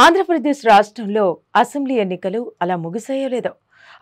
ఆంధ్రప్రదేశ్ రాష్ట్రంలో అసెంబ్లీ ఎన్నికలు అలా ముగిసాయో లేదో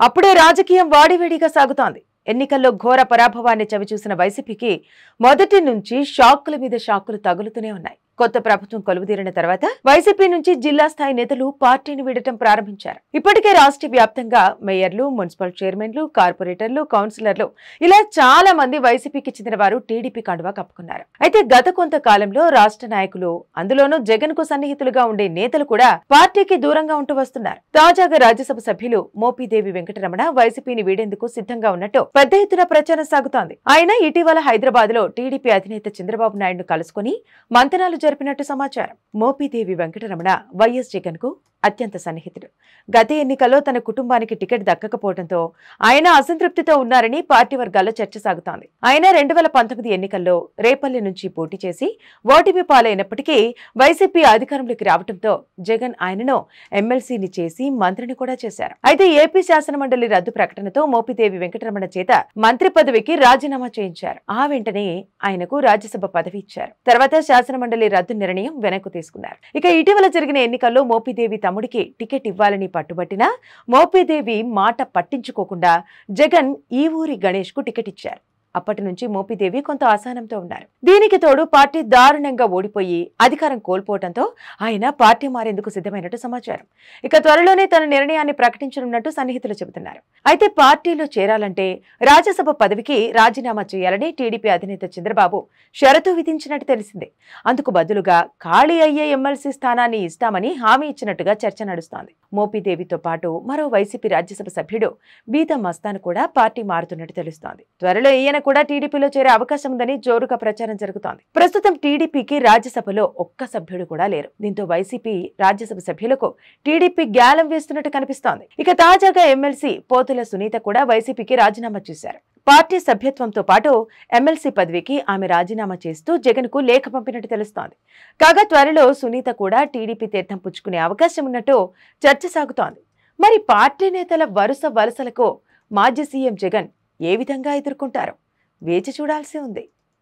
అప్పుడే రాజకీయం వాడివేడిగా సాగుతోంది. ఎన్నికల్లో ఘోర పరాభవాన్ని చవిచూసిన వైసీపీకి మొదటి నుంచి షాకుల మీద షాకులు తగులుతూనే ఉన్నాయి. కొత్త ప్రభుత్వం కొలువుదీరిన తర్వాత వైసీపీ నుంచి జిల్లా స్థాయి నేతలు పార్టీని వీడటం ప్రారంభించారు. ఇప్పటికే రాష్ట్ర వ్యాప్తంగా మేయర్లు, మున్సిపల్ చైర్మన్లు, కార్పొరేటర్లు, కౌన్సిలర్లు ఇలా చాలా మంది వైసీపీకి చెందిన వారు టీడీపీ కండువా కప్పుకున్నారు. అయితే గత కొంతకాలంలో రాష్ట్ర నాయకులు, అందులోనూ జగన్ కు సన్నిహితులుగా ఉండే నేతలు కూడా పార్టీకి దూరంగా ఉంటూ వస్తున్నారు. తాజాగా రాజ్యసభ సభ్యులు మోపిదేవి వెంకటరమణ వైసీపీని వీడేందుకు సిద్ధంగా ఉన్నట్టు పెద్ద ఎత్తున ప్రచారం సాగుతోంది. ఆయన ఇటీవల హైదరాబాద్ లో టీడీపీ అధినేత చంద్రబాబు నాయుడును కలుసుకుని మంతనాలు జరిపినట్టు సమాచారం. మోపిదేవి వెంకటరమణ వైఎస్ జగన్ కు అత్యంత సన్నిహితుడు. గత ఎన్నికల్లో తన కుటుంబానికి టికెట్ దక్కకపోవడంతో ఆయన అసంతృప్తితో ఉన్నారని పార్టీ వర్గాల్లో చర్చ సాగుతోంది. ఆయన 2019 ఎన్నికల్లో రేపల్లి నుంచి పోటీ చేసి ఓటమి పాలైనప్పటికీ వైసీపీ అధికారంలోకి రావడంతో జగన్ ఆయనను ఎమ్మెల్సీని చేసి మంత్రిని కూడా చేశారు. అయితే ఏపీ శాసనమండలి రద్దు ప్రకటనతో మోపిదేవి వెంకటరమణ చేత మంత్రి పదవికి రాజీనామా చేయించారు. ఆ వెంటనే ఆయనకు రాజ్యసభ పదవి ఇచ్చారు. తర్వాత శాసనమండలి రద్దు నిర్ణయం వెనక్కు తీసుకున్నారు. ఇక ఇటీవల జరిగిన ఎన్నికల్లో మోపిదేవి తమ్ముడికి టికెట్ ఇవ్వాలని పట్టుబట్టినా మోపిదేవి మాట పట్టించుకోకుండా జగన్ ఈ ఊరి గణేష్ కు టికెట్ ఇచ్చారు. అప్పటి నుంచి మోపిదేవి కొంత అసహనంతో ఉన్నారు. దీనికి తోడు పార్టీ దారుణంగా ఓడిపోయి అధికారం కోల్పోవడంతో ఆయన పార్టీ మారేందుకు సిద్ధమైనట్టు సమాచారం. ఇక త్వరలోనే తన నిర్ణయాన్ని ప్రకటించనున్నట్టు సన్నిహితులు చెబుతున్నారు. అయితే పార్టీలో చేరాలంటే రాజ్యసభ పదవికి రాజీనామా చేయాలని టీడీపీ అధినేత చంద్రబాబు షరతు విధించినట్టు తెలిసిందే. అందుకు బదులుగా ఖాళీ అయ్యే ఎమ్మెల్సీ స్థానాన్ని ఇస్తామని హామీ ఇచ్చినట్టుగా చర్చ నడుస్తోంది. మోపిదేవితో పాటు మరో వైసీపీ రాజ్యసభ సభ్యుడు బీదా మస్తాన్ కూడా పార్టీ మారుతున్నట్టు తెలుస్తోంది. త్వరలో ఈయన కూడా టీడీపీలో చేరే అవకాశం ఉందని జోరుగా ప్రచారం జరుగుతోంది. ప్రస్తుతం టీడీపీకి రాజ్యసభలో ఒక్క సభ్యుడు కూడా లేరు. దీంతో వైసీపీ రాజ్యసభ సభ్యులకు టీడీపీ గ్యాలం వేస్తున్నట్టు కనిపిస్తోంది. ఇక తాజాగా ఎమ్మెల్సీ పోతుల సునీత కూడా వైసీపీకి రాజీనామా చేశారు. పార్టీ సభ్యత్వంతో పాటు ఎమ్మెల్సీ పదవికి ఆమె రాజీనామా చేస్తూ జగన్ కు లేఖ పంపినట్టు తెలుస్తోంది. కాగా త్వరలో సునీత కూడా టీడీపీ తీర్థం పుచ్చుకునే అవకాశం ఉన్నట్టు చర్చ సాగుతోంది. మరి పార్టీ నేతల వరుస వలసలకు మాజీ సీఎం జగన్ ఏ విధంగా ఎదుర్కొంటారో వేచి చూడాల్సి ఉంది.